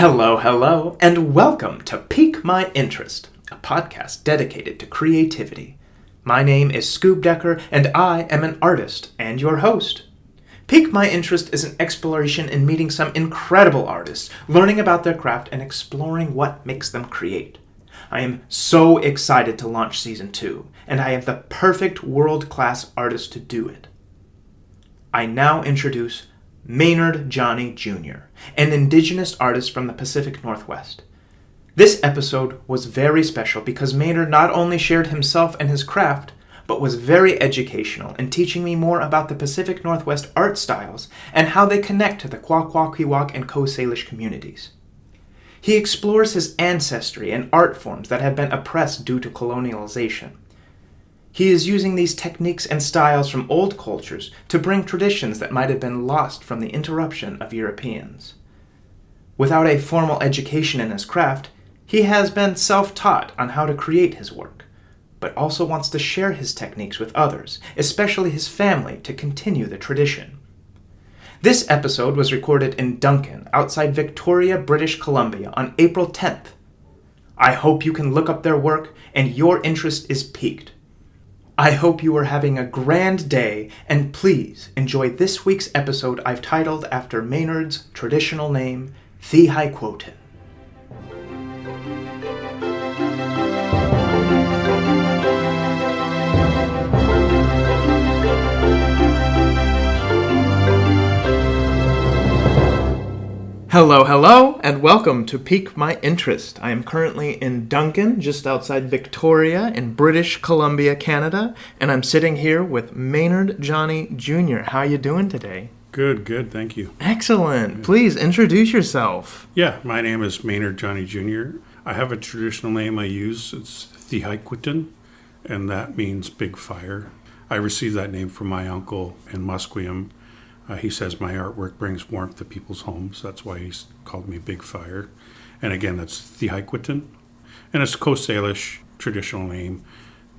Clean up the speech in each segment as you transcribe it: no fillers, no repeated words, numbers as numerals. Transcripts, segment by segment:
Hello, and welcome to Pique My Interest, a podcast dedicated to creativity. My name is Scoob Decker, and I am an artist and your host. Pique My Interest is an exploration in meeting some incredible artists, learning about their craft, and exploring what makes them create. I am so excited to launch Season 2, and I have the perfect world-class artist to do it. I now introduce Maynard Johnny Jr., an Indigenous artist from the Pacific Northwest. This episode was very special because Maynard not only shared himself and his craft, but was very educational in teaching me more about the Pacific Northwest art styles and how they connect to the Hayqwtun and Coast Salish communities. He explores his ancestry and art forms that have been oppressed due to colonialization. He is using these techniques and styles from old cultures to bring traditions that might have been lost from the interruption of Europeans. Without a formal education in his craft, he has been self-taught on how to create his work, but also wants to share his techniques with others, especially his family, to continue the tradition. This episode was recorded in Duncan, outside Victoria, British Columbia, on April 10th. I hope you can look up their work and your interest is piqued. I hope you are having a grand day, and please enjoy this week's episode I've titled after Maynard's traditional name, Thii Hayqwtun. Hello, and welcome to Pique My Interest. I am currently in Duncan, just outside Victoria in British Columbia, Canada, and I'm sitting here with Maynard Johnny Jr. How you doing today? Good, thank you. Excellent. Yeah. Please introduce yourself. Yeah, my name is Maynard Johnny Jr. I have a traditional name I use. It's Thii Hayqwtun, and that means big fire. I received that name from my uncle in Musqueam. He says my artwork brings warmth to people's homes. That's why he's called me Big Fire. And again, that's Thii Hayqwtun. And it's a Coast Salish traditional name.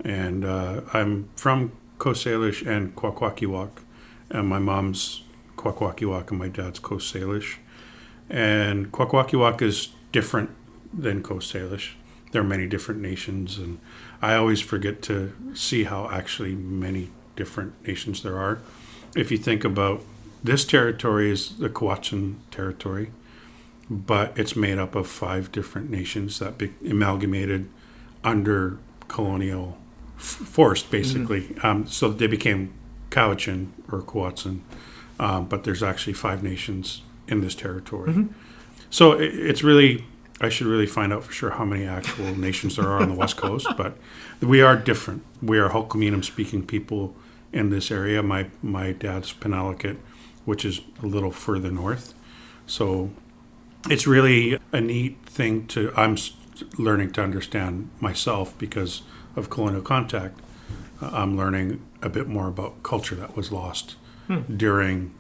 And I'm from Coast Salish and Hayqwtun. And my mom's Hayqwtun and my dad's Coast Salish. And Hayqwtun is different than Coast Salish. There are many different nations. And I always forget to see how actually many different nations there are. If you think about this territory is the Hayqwtun territory, but it's made up of 5 different nations that amalgamated under colonial force, basically. Mm-hmm. So they became Hayqwtun or Hayqwtun, but there's actually 5 nations in this territory. Mm-hmm. So it's really, I should really find out for sure how many actual nations there are on the West Coast, but we are different. We are Halkominum speaking people in this area. My dad's Penelakut, which is a little further north. So it's really a neat thing I'm learning to understand myself because of colonial contact. I'm learning a bit more about culture that was lost during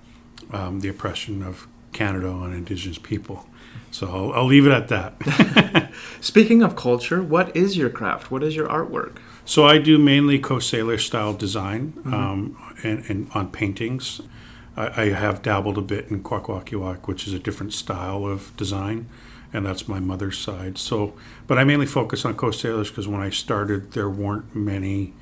the oppression of Canada and Indigenous people. So I'll leave it at that. Speaking of culture, what is your craft? What is your artwork? So I do mainly Coast Salish style design and on paintings. I have dabbled a bit in Hayqwtun, which is a different style of design, and that's my mother's side. But I mainly focus on Coast Salish because when I started, there weren't many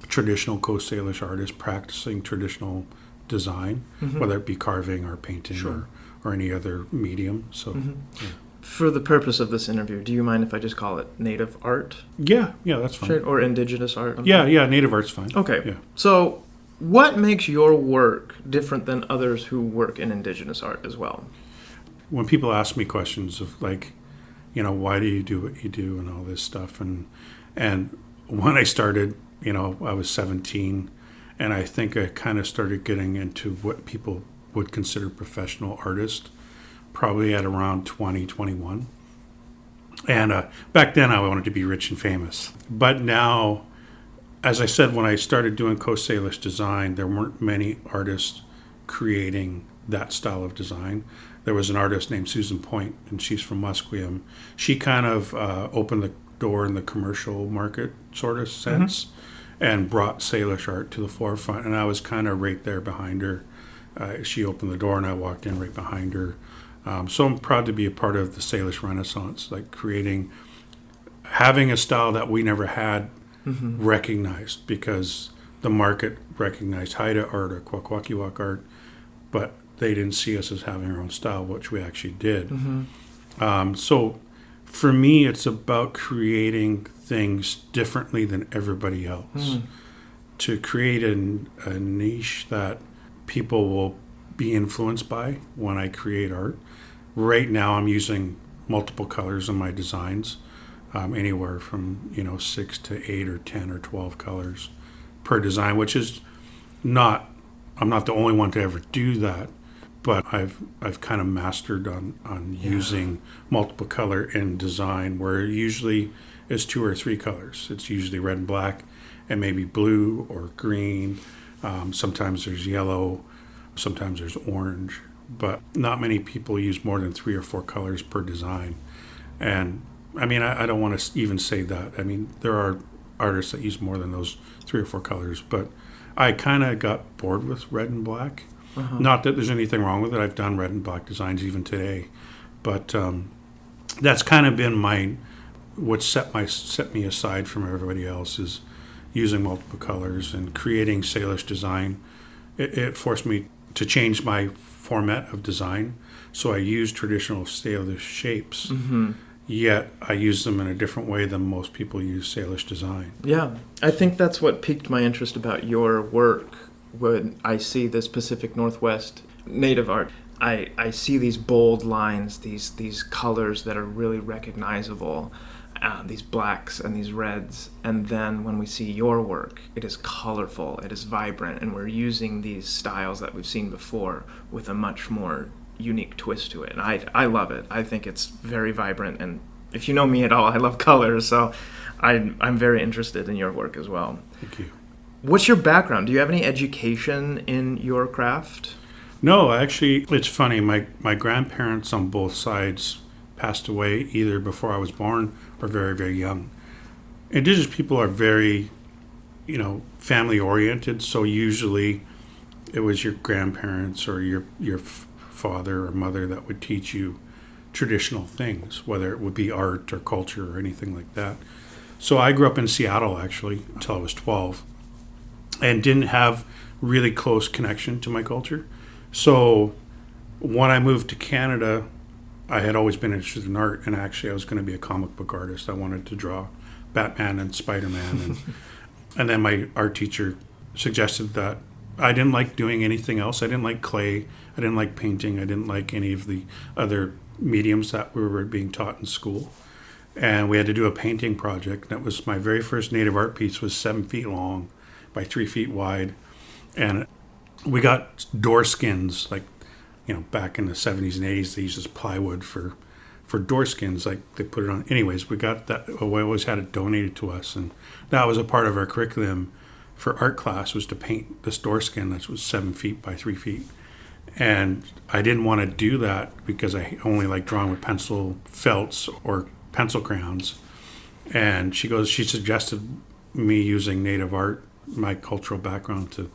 traditional Coast Salish artists practicing traditional design, whether it be carving or painting or any other medium. So. Yeah. For the purpose of this interview, do you mind if I just call it native art? Yeah, that's fine. Or indigenous art? Yeah, native art's fine. Okay. Yeah. So what makes your work different than others who work in indigenous art as well? When people ask me questions of why do you do what you do and all this stuff, and when I started, I was 17, and I think I kind of started getting into what people would consider professional artist, probably at around 20, 21. And back then I wanted to be rich and famous. But now, as I said, when I started doing Coast Salish design, there weren't many artists creating that style of design. There was an artist named Susan Point, and she's from Musqueam. She kind of opened the door in the commercial market sort of sense and brought Salish art to the forefront. And I was kind of right there behind her. She opened the door and I walked in right behind her. So I'm proud to be a part of the Salish Renaissance, like having a style that we never had recognized, because the market recognized Haida art or Kwakwaka'wakw art, but they didn't see us as having our own style, which we actually did. So for me, it's about creating things differently than everybody else, to create a niche that people will be influenced by when I create art. Right now, I'm using multiple colors in my designs, anywhere from 6 to 8 or 10 or 12 colors per design, which is not. I'm not the only one to ever do that, but I've kind of mastered on using multiple color in design, where usually it's 2 or 3 colors. It's usually red and black, and maybe blue or green. Sometimes there's yellow, sometimes there's orange, but not many people use more than 3 or 4 colors per design. And I mean, I don't want to even say that. I mean, there are artists that use more than those 3 or 4 colors, but I kind of got bored with red and black. Not that there's anything wrong with it. I've done red and black designs even today, but that's kind of been what set me aside from everybody else, is using multiple colors and creating Salish design. It forced me to change my format of design, so I use traditional Salish shapes. Yet I use them in a different way than most people use Salish design. Yeah, I think that's what piqued my interest about your work. When I see this Pacific Northwest native art, I see these bold lines, these colors that are really recognizable, these blacks and these reds. And then when we see your work, it is colorful, it is vibrant, and we're using these styles that we've seen before with a much more unique twist to it. And I love it. I think it's very vibrant, and if you know me at all, I love colors, so I'm very interested in your work as well. Thank you. What's your background? Do you have any education in your craft? No, actually, it's funny. My grandparents on both sides passed away either before I was born or very, very young. Indigenous people are very, family oriented, so usually it was your grandparents or your father or mother that would teach you traditional things, whether it would be art or culture or anything like that. So I grew up in Seattle, actually, until I was 12, and didn't have really close connection to my culture. So when I moved to Canada, I had always been interested in art, and actually I was going to be a comic book artist. I wanted to draw Batman and Spider-Man, and then my art teacher suggested that I didn't like doing anything else. I didn't like clay. I didn't like painting. I didn't like any of the other mediums that we were being taught in school. And we had to do a painting project. That was my very first native art piece. Was 7 feet long by 3 feet wide, and we got door skins. Like, back in the 70s and 80s, they used this plywood for door skins. Like, they put it on. Anyways, we got that. We always had it donated to us, and that was a part of our curriculum for art class, was to paint this door skin that was 7 feet by 3 feet. And I didn't want to do that because I only like drawing with pencil felts or pencil crayons. And she suggested me using native art, my cultural background, to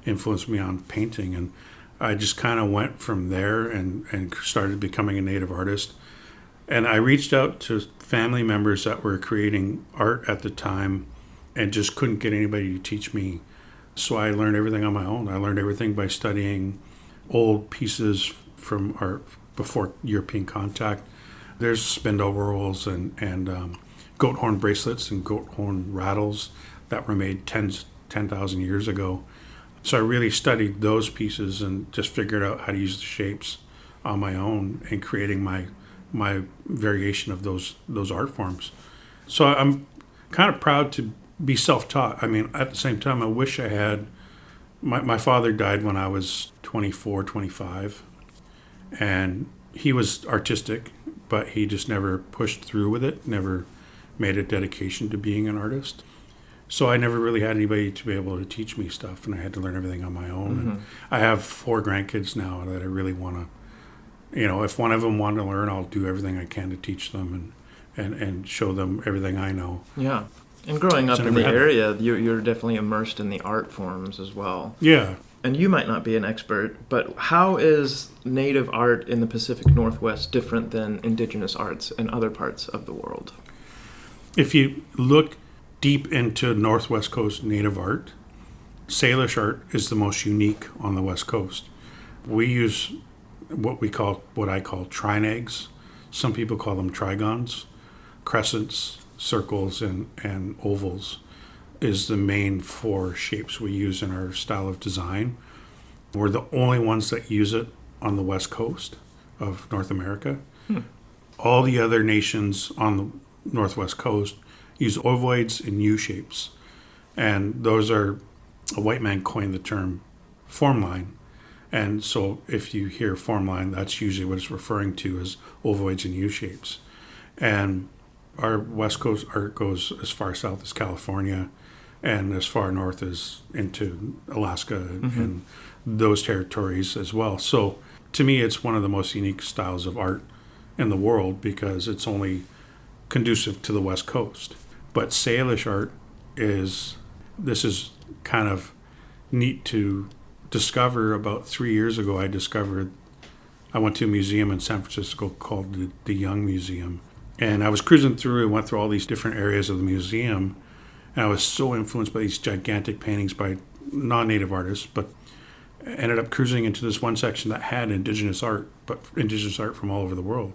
influence me on painting. And I just kind of went from there and started becoming a native artist. And I reached out to family members that were creating art at the time and just couldn't get anybody to teach me. So I learned everything on my own. I learned everything by studying old pieces from art before European contact. There's spindle rolls and goat horn bracelets and goat horn rattles that were made 10,000 years ago. So I really studied those pieces and just figured out how to use the shapes on my own and creating my variation of those art forms. So I'm kind of proud to be self-taught. I mean, at the same time, I wish I had. My father died when I was 24, 25, and he was artistic, but he just never pushed through with it, never made a dedication to being an artist. So I never really had anybody to be able to teach me stuff, and I had to learn everything on my own. And I have 4 grandkids now that I really want to, if one of them want to learn, I'll do everything I can to teach them and show them everything I know. Yeah. And growing up in the area, you're definitely immersed in the art forms as well. Yeah. and you might not be an expert, but how is native art in the Pacific Northwest different than indigenous arts in other parts of the world? If you look deep into Northwest Coast native art, Salish art is the most unique on the West Coast. We use what I call trinags. Some people call them trigons. Crescents, circles, and ovals is the main four shapes we use in our style of design. We're the only ones that use it on the West Coast of North America. All the other nations on the Northwest Coast use ovoids and U shapes. And those are, a white man coined the term form line. And so if you hear form line, that's usually what it's referring to as ovoids and U shapes. And our West Coast art goes as far south as California and as far north as into Alaska and those territories as well. So to me, it's one of the most unique styles of art in the world because it's only conducive to the West Coast. But Salish art this is kind of neat to discover. About 3 years ago, I went to a museum in San Francisco called the Young Museum. And I was cruising through and went through all these different areas of the museum. And I was so influenced by these gigantic paintings by non-native artists, but ended up cruising into this one section that had indigenous art, but indigenous art from all over the world.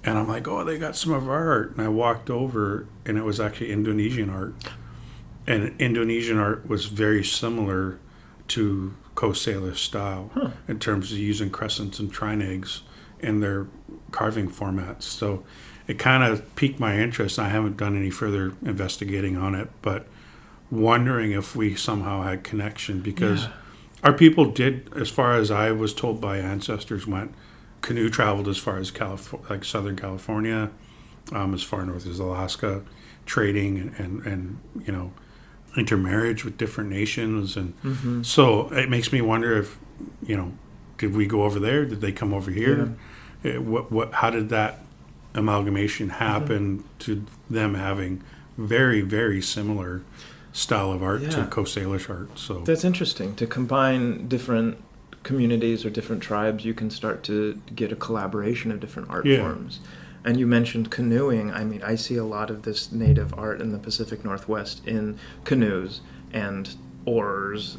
And I'm like, oh, they got some of our art. And I walked over, and it was actually Indonesian art. And Indonesian art was very similar to Coast Salish style in terms of using crescents and trinags in their carving formats. So it kind of piqued my interest. I haven't done any further investigating on it, but wondering if we somehow had connection because our people did, as far as I was told by ancestors, went canoe traveled as far as like Southern California, as far north as Alaska, trading and intermarriage with different nations. And so it makes me wonder if, did we go over there? Did they come over here? How did that amalgamation happen to them having very, very similar style of art to Coast Salish art? So that's interesting. To combine different communities or different tribes, you can start to get a collaboration of different art forms. And you mentioned canoeing. I mean, I see a lot of this native art in the Pacific Northwest in canoes and oars.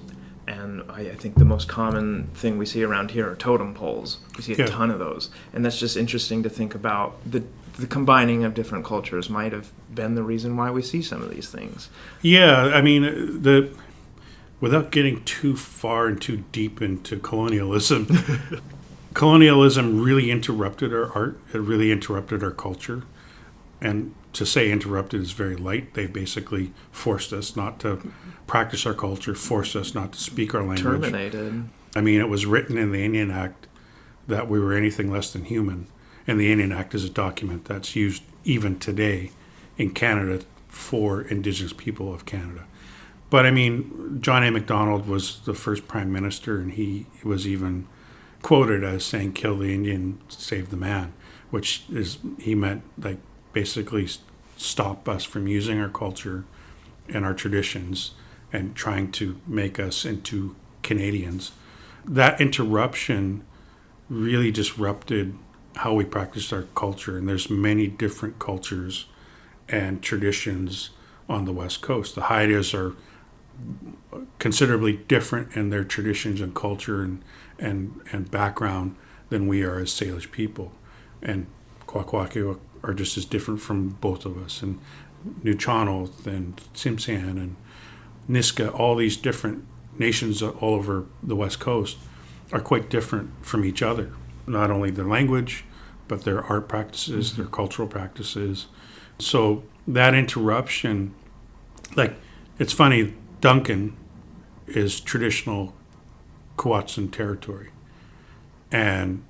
And I think the most common thing we see around here are totem poles. We see a ton of those. And that's just interesting to think about. The combining of different cultures might have been the reason why we see some of these things. Yeah, I mean, without getting too far and too deep into colonialism, colonialism really interrupted our art. It really interrupted our culture. And to say interrupted is very light. They basically forced us not to practice our culture, forced us not to speak our language. Terminated. I mean, it was written in the Indian Act that we were anything less than human. And the Indian Act is a document that's used even today in Canada for Indigenous people of Canada. But I mean, John A. Macdonald was the first prime minister, and he was even quoted as saying, "Kill the Indian, save the man," which is, he meant like basically stop us from using our culture and our traditions and trying to make us into Canadians. That interruption really disrupted how we practiced our culture, and there's many different cultures and traditions on the West Coast. The Haidas are considerably different in their traditions and culture and background than we are as Salish people. And Kwakwaka'wakw are just as different from both of us. And Nuu-chah-nulth and Tsimshian and Niska, all these different nations all over the West Coast are quite different from each other. Not only their language, but their art practices, their cultural practices. So that interruption, like, it's funny, Duncan is traditional Hayqwtun territory. And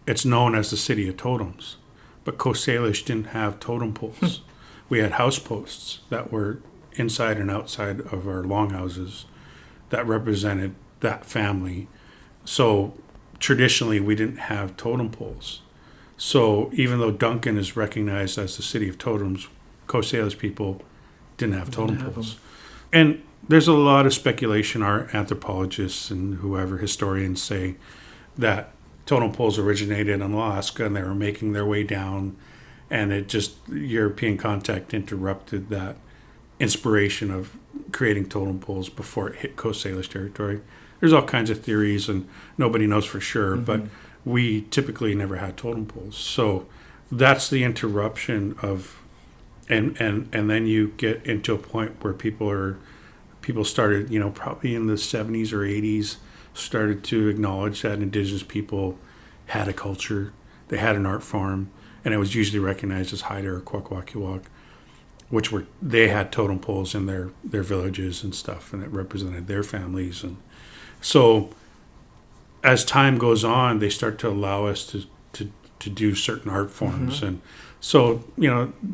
it's known as the City of Totems. But Coast Salish didn't have totem poles. We had house posts that were inside and outside of our longhouses that represented that family. So traditionally, we didn't have totem poles. So even though Duncan is recognized as the City of Totems, Coast Salish people didn't have totem poles. And there's a lot of speculation. Our anthropologists and whoever historians say that totem poles originated in Alaska and they were making their way down, and it just European contact interrupted that inspiration of creating totem poles before it hit Coast Salish territory. There's all kinds of theories, and nobody knows for sure, but we typically never had totem poles. So that's the interruption of, and then you get into a point where people started, probably in the 70s or 80s, started to acknowledge that Indigenous people had a culture, they had an art form, and it was usually recognized as Haida or Kwakwaka'wakw, they had totem poles in their villages and stuff, and it represented their families. And so as time goes on, they start to allow us to do certain art forms. And so,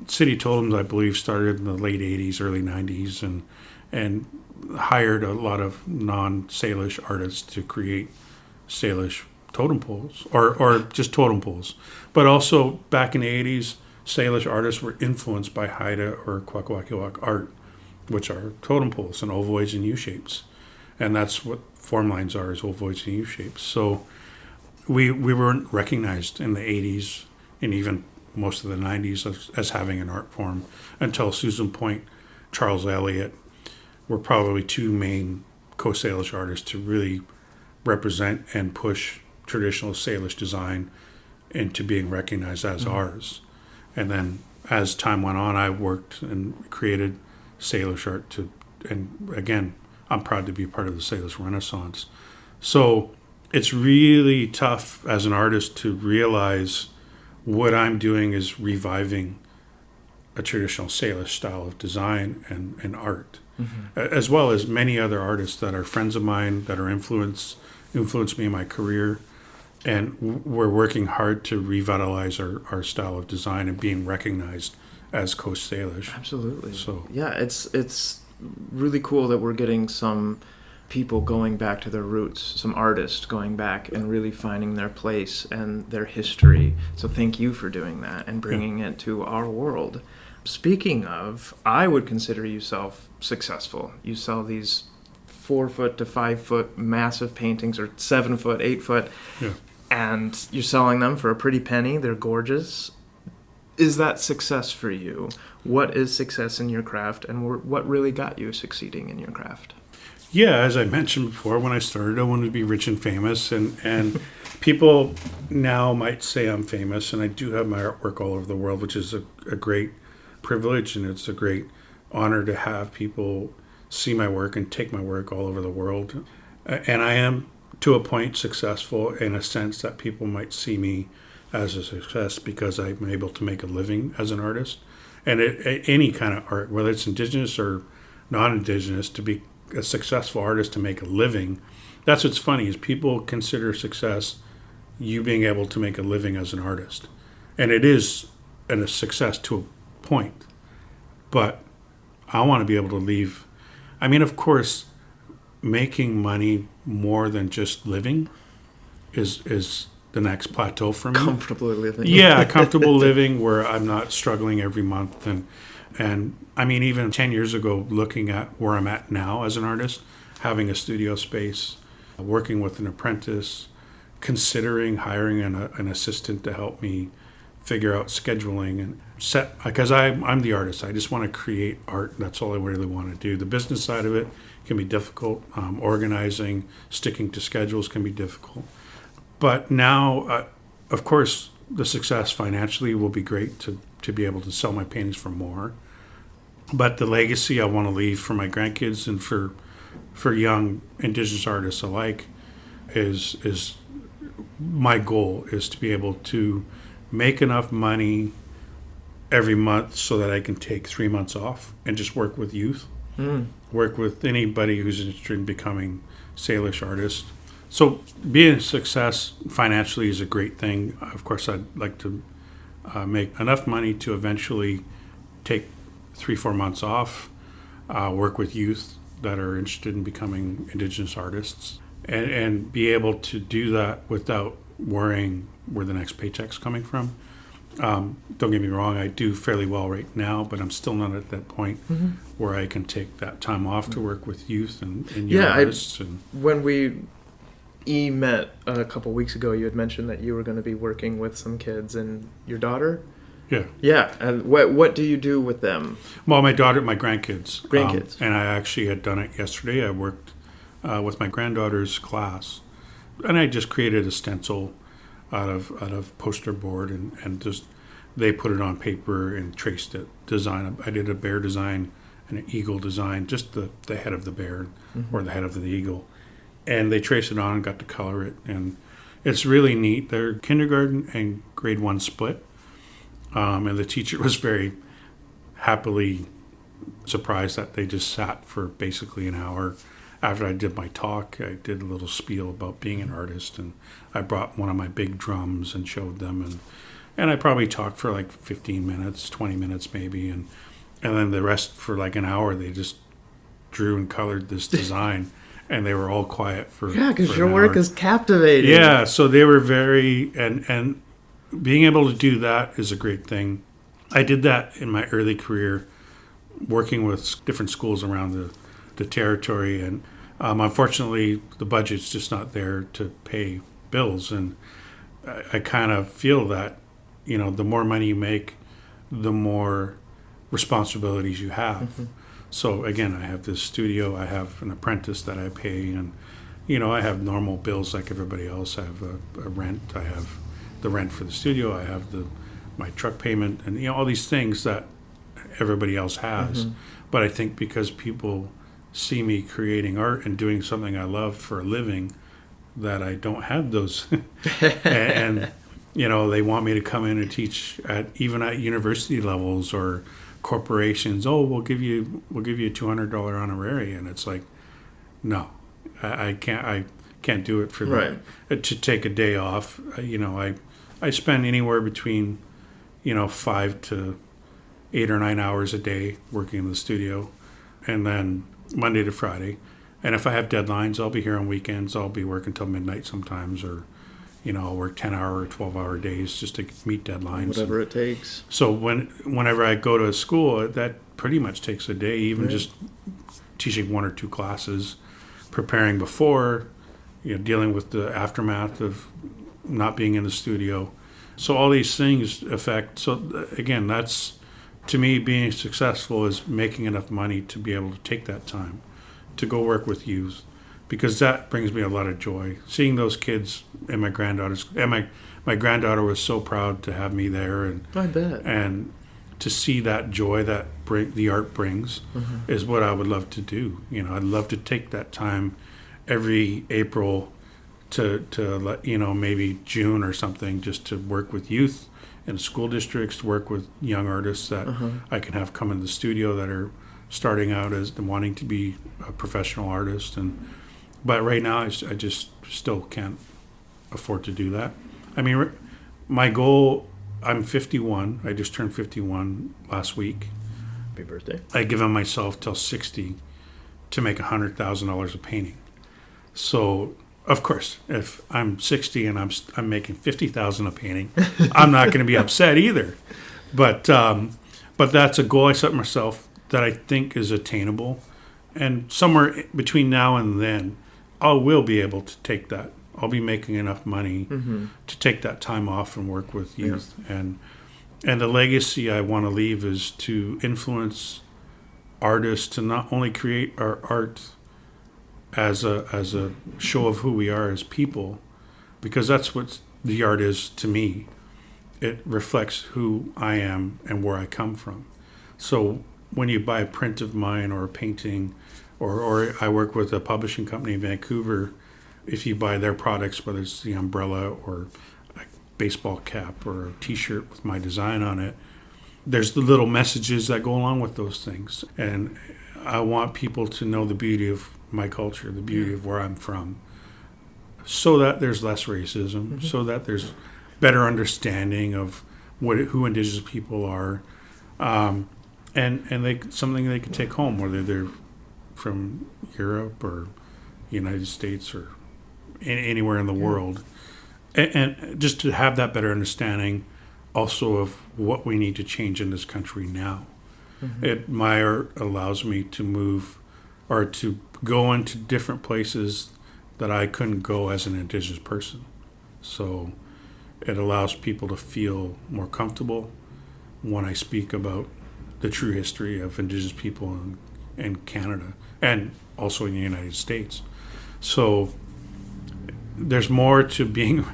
city totems, I believe, started in the late 80s, early 90s, and hired a lot of non-Salish artists to create Salish totem poles, or just totem poles. But also, back in the 80s, Salish artists were influenced by Haida or Kwakwaka'wakw art, which are totem poles and ovoids and U-shapes. And that's what form lines are, is ovoids and U-shapes. So we weren't recognized in the 80s and even most of the 90s as having an art form until Susan Point, Charles Elliott were probably two main Coast Salish artists to really represent and push traditional Salish design into being recognized as ours. And then as time went on, I worked and created Salish art and again, I'm proud to be part of the Salish Renaissance. So it's really tough as an artist to realize what I'm doing is reviving a traditional Salish style of design and art, as well as many other artists that are friends of mine that are influenced me in my career. And we're working hard to revitalize our style of design and being recognized as Coast Salish. Absolutely. So yeah, it's really cool that we're getting some people going back to their roots, some artists going back and really finding their place and their history. So thank you for doing that and bringing it to our world. Speaking of, I would consider yourself successful. You sell these 4 foot to 5 foot massive paintings, or 7 foot, 8 foot. Yeah. And you're selling them for a pretty penny. They're gorgeous. Is that success for you? What is success in your craft, and what really got you succeeding in your craft? Yeah, as I mentioned before, when I started, I wanted to be rich and famous, and people now might say I'm famous, and I do have my artwork all over the world, which is a great privilege, and it's a great honor to have people see my work and take my work all over the world. And I am, to a point, successful in a sense that people might see me as a success because I'm able to make a living as an artist. And any kind of art, whether it's Indigenous or non-Indigenous, to be a successful artist, to make a living, that's what's funny, is people consider success you being able to make a living as an artist. And it is a success to a point. But I want to be able to leave. I mean, of course, making money more than just living is the next plateau for me. Comfortably living. Yeah, comfortable living where I'm not struggling every month. And I mean, even 10 years ago, looking at where I'm at now as an artist, having a studio space, working with an apprentice, considering hiring an assistant to help me figure out scheduling and set, because I'm the artist. I just want to create art. That's all I really want to do. The business side of it can be difficult. Organizing, sticking to schedules can be difficult. But now, of course, the success financially will be great to be able to sell my paintings for more. But the legacy I want to leave for my grandkids and for young Indigenous artists alike is my goal, is to be able to make enough money every month so that I can take 3 months off and just work with youth, work with anybody who's interested in becoming Salish artists. So being a success financially is a great thing. Of course, I'd like to make enough money to eventually take 3-4 months off, work with youth that are interested in becoming Indigenous artists, and be able to do that without worrying where the next paycheck's coming from. Don't get me wrong, I do fairly well right now, but I'm still not at that point where I can take that time off to work with youth and young artists. When we met a couple weeks ago, you had mentioned that you were going to be working with some kids and your daughter. Yeah. Yeah. And what do you do with them? Well, my grandkids. Grandkids. And I actually had done it yesterday. I worked with my granddaughter's class, and I just created a stencil out of poster board and just they put it on paper and traced it. I did a bear design and an eagle design, just the head of the bear or the head of the eagle. And they traced it on and got to color it. And it's really neat. They're kindergarten and grade 1 split. And the teacher was very happily surprised that they just sat for basically an hour. After I did my talk, I did a little spiel about being an artist, and I brought one of my big drums and showed them, and I probably talked for like 15 minutes, 20 minutes maybe, and then the rest for like an hour they just drew and colored this design, and they were all quiet for because for your an work hour. is captivating. Yeah, so they were very and being able to do that is a great thing. I did that in my early career, working with different schools around the territory, and unfortunately the budget's just not there to pay bills, and I kind of feel that the more money you make, the more responsibilities you have. So again, I have this studio, I have an apprentice that I pay, and I have normal bills like everybody else. I have a rent, I have the rent for the studio, I have my truck payment, and all these things that everybody else has. But I think because people see me creating art and doing something I love for a living, that I don't have those. and they want me to come in and teach even at university levels or corporations. Oh, we'll give you a $200 honorarium, and it's like, no, I can't do it for that. To take a day off, I spend anywhere between 5 to 8 or 9 hours a day working in the studio, and then Monday to Friday. And if I have deadlines, I'll be here on weekends. I'll be working till midnight sometimes, or I'll work 10-hour or 12-hour days just to meet deadlines. Whatever it takes. So whenever I go to a school, that pretty much takes a day, even just teaching 1 or 2 classes, preparing before, dealing with the aftermath of not being in the studio. So all these things affect. So again, that's, to me, being successful is making enough money to be able to take that time to go work with youth, because that brings me a lot of joy. Seeing those kids and my granddaughters, and my granddaughter was so proud to have me there, and I bet. And to see that joy that the art brings is what I would love to do. I'd love to take that time every April to let maybe June or something, just to work with youth in school districts, to work with young artists that I can have come in the studio that are starting out as wanting to be a professional artist. But right now I just still can't afford to do that. I mean, my goal, I'm 51. I just turned 51 last week. Happy birthday. I given myself till 60 to make $100,000 a painting. So of course, if I'm 60 and I'm making $50,000 a painting, I'm not going to be upset either. But that's a goal I set myself that I think is attainable, and somewhere between now and then, I will be able to take that. I'll be making enough money to take that time off and work with youth, and the legacy I want to leave is to influence artists to not only create our art as a show of who we are as people, because that's what the art is to me. It reflects who I am and where I come from. So when you buy a print of mine or a painting, or I work with a publishing company in Vancouver, if you buy their products, whether it's the umbrella or a baseball cap or a t-shirt with my design on it, there's the little messages that go along with those things. And I want people to know the beauty of my culture, the beauty of where I'm from, so that there's less racism, so that there's better understanding of who Indigenous people are, and something they can take home, whether they're from Europe or United States or anywhere in the world, and just to have that better understanding also of what we need to change in this country now. My art allows me to move or to go into different places that I couldn't go as an Indigenous person. So it allows people to feel more comfortable when I speak about the true history of Indigenous people in Canada and also in the United States. So there's more to being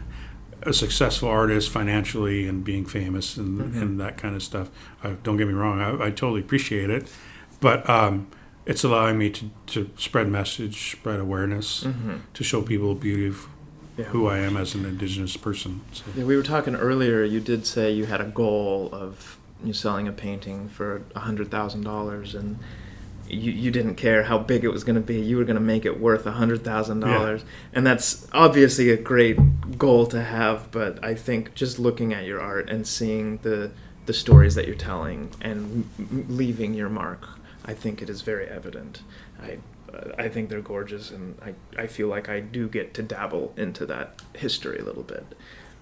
a successful artist financially and being famous and that kind of stuff. Don't get me wrong, I totally appreciate it, but it's allowing me to spread message, spread awareness, to show people the beauty of who I am as an Indigenous person. So. Yeah, we were talking earlier, you did say you had a goal of you selling a painting for $100,000, and you didn't care how big it was going to be. You were going to make it worth $100,000. And that's obviously a great goal to have, but I think just looking at your art and seeing the stories that you're telling and leaving your mark, I think it is very evident. I think they're gorgeous, and I feel like I do get to dabble into that history a little bit.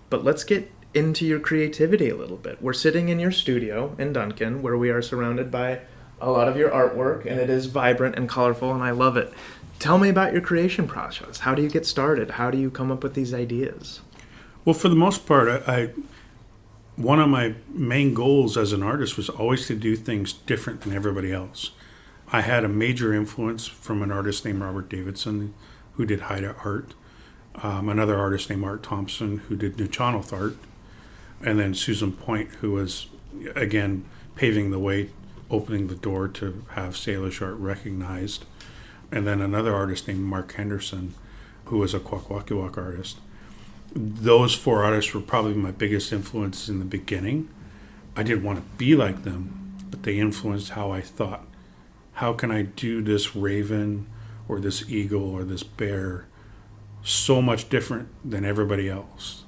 But let's get into your creativity a little bit. We're sitting in your studio in Duncan, where we are surrounded by a lot of your artwork, and it is vibrant and colorful, and I love it. Tell me about your creation process. How do you get started? How do you come up with these ideas? Well, for the most part, one of my main goals as an artist was always to do things different than everybody else. I had a major influence from an artist named Robert Davidson, who did Haida art, another artist named Art Thompson, who did Nuu-chah-nulth art, and then Susan Point, who was, again, paving the way, opening the door to have Salish art recognized, and then another artist named Mark Henderson, who was a Kwakwaka'wakw artist. Those four artists were probably my biggest influences in the beginning. I didn't want to be like them, but they influenced how I thought. How can I do this raven or this eagle or this bear so much different than everybody else?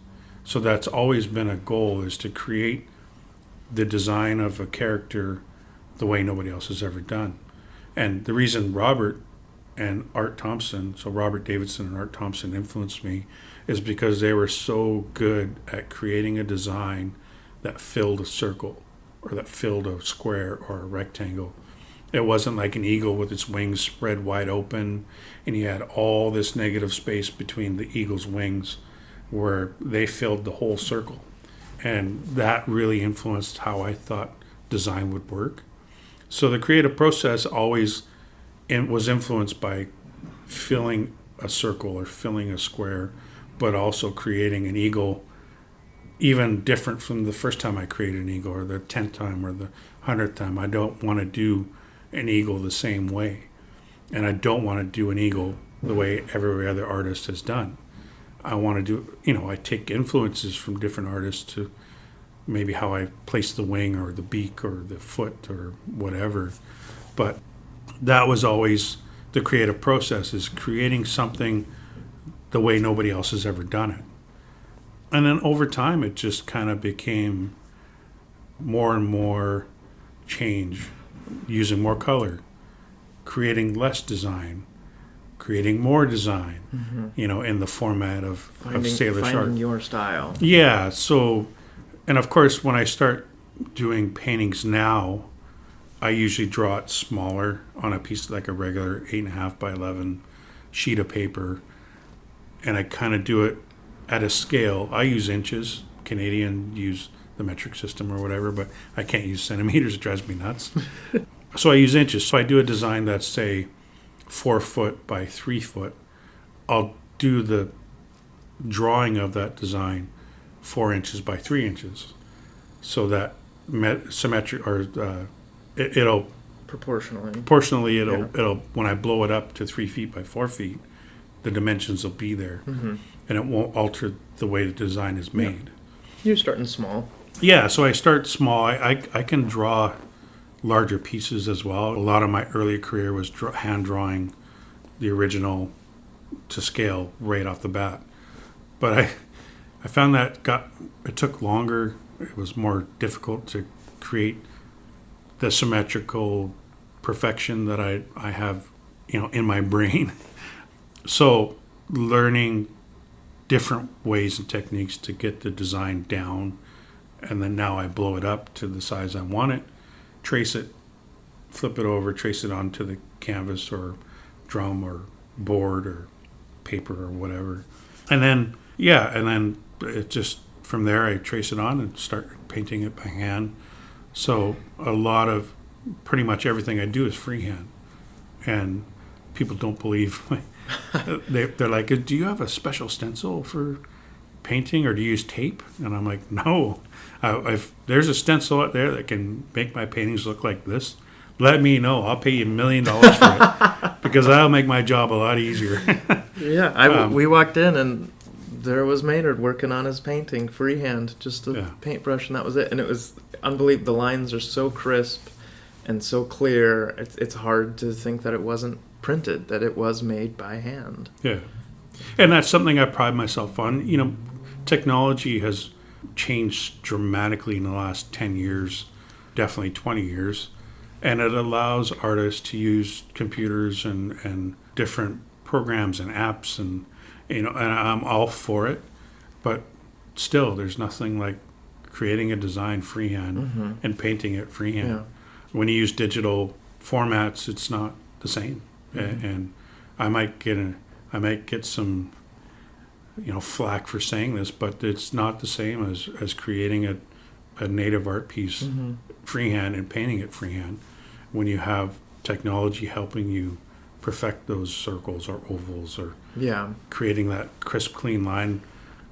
So that's always been a goal, is to create the design of a character the way nobody else has ever done. And the reason Robert and Art Thompson, so Robert Davidson and Art Thompson influenced me, is because they were so good at creating a design that filled a circle or that filled a square or a rectangle. It wasn't like an eagle with its wings spread wide open and you had all this negative space between the eagle's wings, where they filled the whole circle. And that really influenced how I thought design would work. So the creative process always was influenced by filling a circle or filling a square, but also creating an eagle even different from the first time I created an eagle, or the 10th time or the 100th time. I don't want to do an eagle the same way. And I don't want to do an eagle the way every other artist has done. I want to do, I take influences from different artists to maybe how I place the wing or the beak or the foot or whatever. But that was always the creative process, is creating something the way nobody else has ever done it. And then over time, it just kind of became more and more change, using more color, creating less design, creating more design, in the format of Salish art. Finding your style. Yeah, so, and of course, when I start doing paintings now, I usually draw it smaller on a piece like a regular 8.5 by 11 sheet of paper, and I kind of do it at a scale. I use inches. Canadian use the metric system or whatever, but I can't use centimeters. It drives me nuts. So I use inches. So I do a design that's, say, 4 foot by 3 foot. I'll do the drawing of that design 4 inches by 3 inches, so that symmetric, or it'll proportionally it'll when I blow it up to 3 feet by 4 feet, the dimensions will be there, and it won't alter the way the design is made. You're starting small. Yeah, so I start small. I can draw larger pieces as well. A lot of my early career was hand drawing the original to scale right off the bat. But I found that it took longer. It was more difficult to create the symmetrical perfection that I have, in my brain. So learning different ways and techniques to get the design down and then now I blow it up to the size I want it, trace it, flip it over, trace it onto the canvas or drum or board or paper or whatever. And then, it just, from there I trace it on and start painting it by hand. So pretty much everything I do is freehand. And people don't believe, they're like, do you have a special stencil for painting or do you use tape? And I'm like, no. If there's a stencil out there that can make my paintings look like this, let me know. I'll pay you $1 million for it because that'll make my job a lot easier. Yeah, we walked in and there was Maynard working on his painting freehand, just a paintbrush, and that was it. And it was unbelievable. The lines are so crisp and so clear. It's hard to think that it wasn't printed, that it was made by hand. Yeah, and that's something I pride myself on. You know, technology has changed dramatically in the last 10 years, definitely 20 years. And it allows artists to use computers and different programs and apps, and and I'm all for it. But still, there's nothing like creating a design freehand and painting it freehand. Yeah. When you use digital formats, it's not the same. And I might get some flack for saying this, but it's not the same as creating a native art piece freehand and painting it freehand when you have technology helping you perfect those circles or ovals or creating that crisp, clean line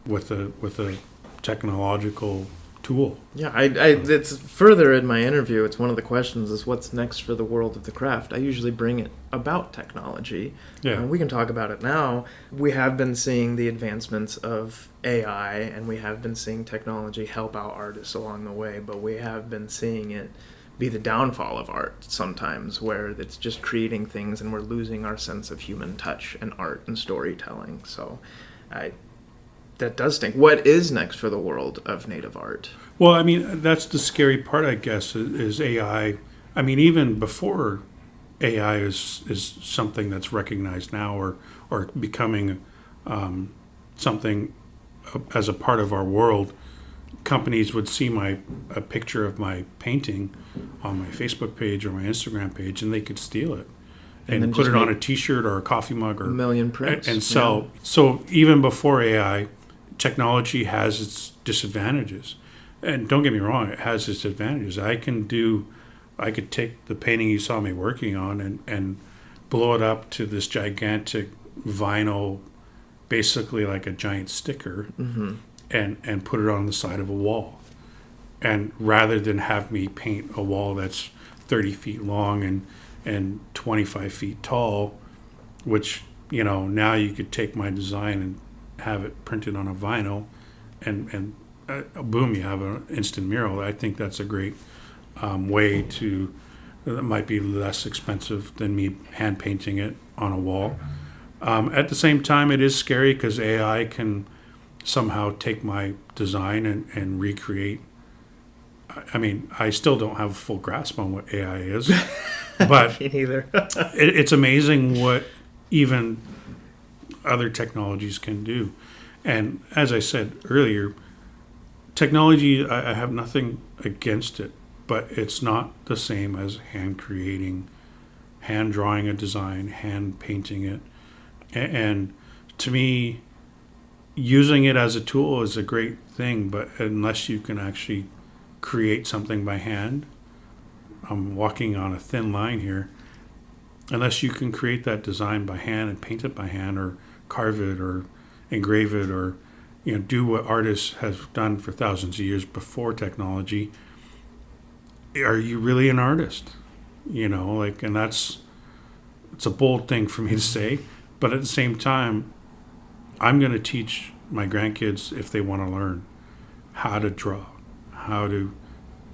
with a technological tool. Yeah, it's further in my interview. It's one of the questions is what's next for the world of the craft. I usually bring it about technology. Yeah, we can talk about it now. We have been seeing the advancements of AI, and we have been seeing technology help out artists along the way. But we have been seeing it be the downfall of art sometimes, where it's just creating things and we're losing our sense of human touch and art and storytelling. So that does stink. What is next for the world of native art? Well, I mean, that's the scary part, I guess, is AI. I mean, even before AI is something that's recognized now or becoming something as a part of our world, companies would see a picture of my painting on my Facebook page or my Instagram page, and they could steal it and put it on a T-shirt or a coffee mug or a million prints and sell. Yeah. So even before AI, technology has its disadvantages, and don't get me wrong, it has its advantages. I could take the painting you saw me working on and blow it up to this gigantic vinyl, basically like a giant sticker. And put it on the side of a wall. And rather than have me paint a wall that's 30 feet long and 25 feet tall, which, now you could take my design and have it printed on a vinyl and boom, you have an instant mural. I think that's a great way that might be less expensive than me hand painting it on a wall. At the same time, it is scary because AI can somehow take my design and recreate. I mean, I still don't have a full grasp on what AI is, but me neither. It's amazing what even other technologies can do. And as I said earlier, technology, I have nothing against it, but it's not the same as hand creating, hand drawing a design, hand painting it. And to me, using it as a tool is a great thing, but unless you can actually create something by hand, I'm walking on a thin line here, unless you can create that design by hand and paint it by hand or carve it or engrave it or do what artists have done for thousands of years before technology, are you really an artist? And it's a bold thing for me to say, but at the same time, I'm going to teach my grandkids, if they want to learn, how to draw, how to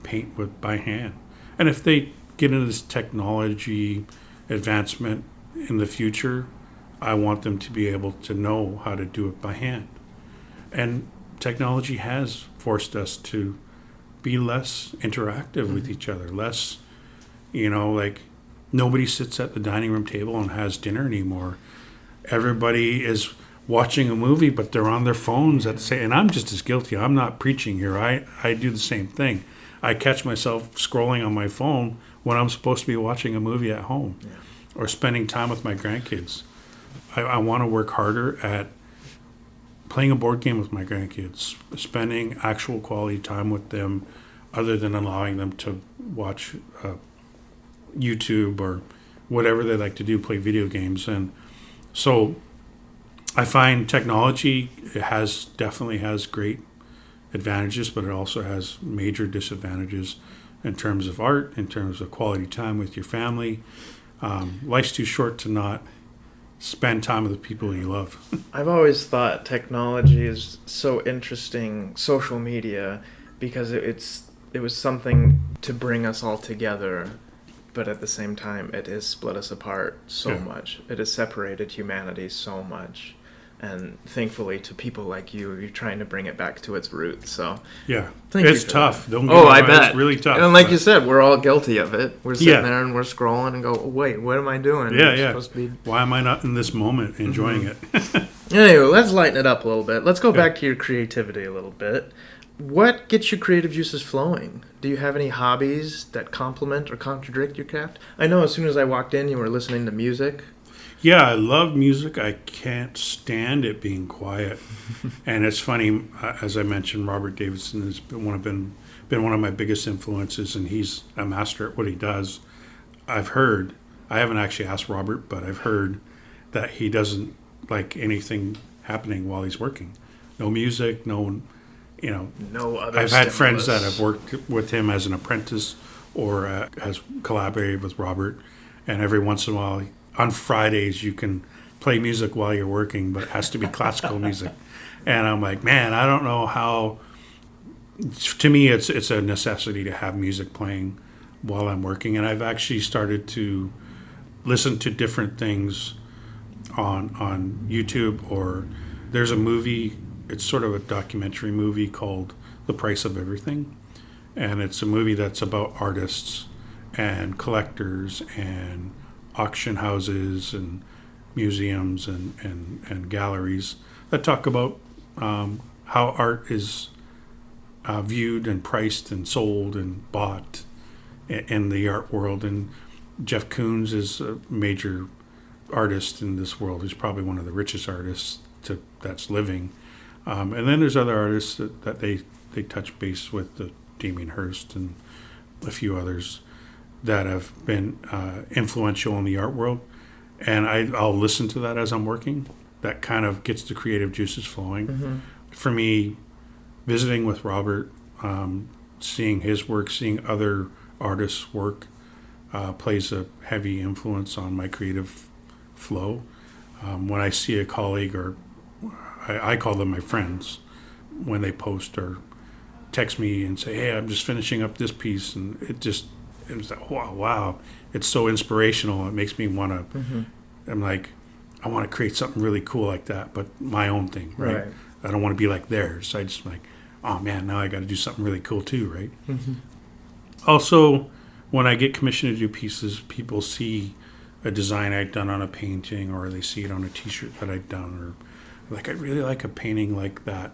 paint by hand. And if they get into this technology advancement in the future, I want them to be able to know how to do it by hand. And technology has forced us to be less interactive with each other, less, like nobody sits at the dining room table and has dinner anymore. Everybody is watching a movie, but they're on their phones at the same. And I'm just as guilty. I'm not preaching here. I do the same thing. I catch myself scrolling on my phone when I'm supposed to be watching a movie at home, or spending time with my grandkids. I want to work harder at playing a board game with my grandkids, spending actual quality time with them, other than allowing them to watch YouTube or whatever they like to do, play video games. And so I find technology definitely has great advantages, but it also has major disadvantages in terms of art, in terms of quality time with your family. Life's too short to not spend time with the people you love. I've always thought technology is so interesting, social media, because it was something to bring us all together, but at the same time it has split us apart so much. It has separated humanity so much. And thankfully, to people like you, you're trying to bring it back to its roots. So it's tough. Don't get me wrong. I bet It's really tough. And like you said, we're all guilty of it. We're sitting there and we're scrolling and go, wait, what am I doing? Supposed to be... Why am I not in this moment enjoying it? Anyway, let's lighten it up a little bit. Let's go back to your creativity a little bit. What gets your creative juices flowing? Do you have any hobbies that complement or contradict your craft? I know as soon as I walked in, you were listening to music. Yeah, I love music. I can't stand it being quiet. And it's funny, as I mentioned, Robert Davidson has been one of my biggest influences, and he's a master at what he does. I've heard, I haven't actually asked Robert, but I've heard that he doesn't like anything happening while he's working. No music, no other I've had friends that have worked with him as an apprentice or has collaborated with Robert, and every once in a while, on Fridays, you can play music while you're working, but it has to be classical music. And I'm like, man, I don't know how. To me, it's a necessity to have music playing while I'm working. And I've actually started to listen to different things on YouTube, or there's a movie. It's sort of a documentary movie called The Price of Everything. And it's a movie that's about artists and collectors and auction houses and museums and galleries that talk about how art is viewed and priced and sold and bought in the art world. And Jeff Koons is a major artist in this world. He's probably one of the richest artists that's living. And then there's other artists that they touch base with, Damien Hirst and a few others that have been influential in the art world. And I'll listen to that as I'm working. That kind of gets the creative juices flowing. Mm-hmm. For me, visiting with Robert, seeing his work, seeing other artists' work, plays a heavy influence on my creative flow. When I see a colleague, or I call them my friends, when they post or text me and say, hey, I'm just finishing up this piece, and it's like, wow, it's so inspirational. It makes me want to, I'm like, I want to create something really cool like that, but my own thing, right? I don't want to be like theirs. I just like, oh man, now I got to do something really cool too, right? Mm-hmm. Also, when I get commissioned to do pieces, people see a design I've done on a painting, or they see it on a T-shirt that I've done, or like, I really like a painting like that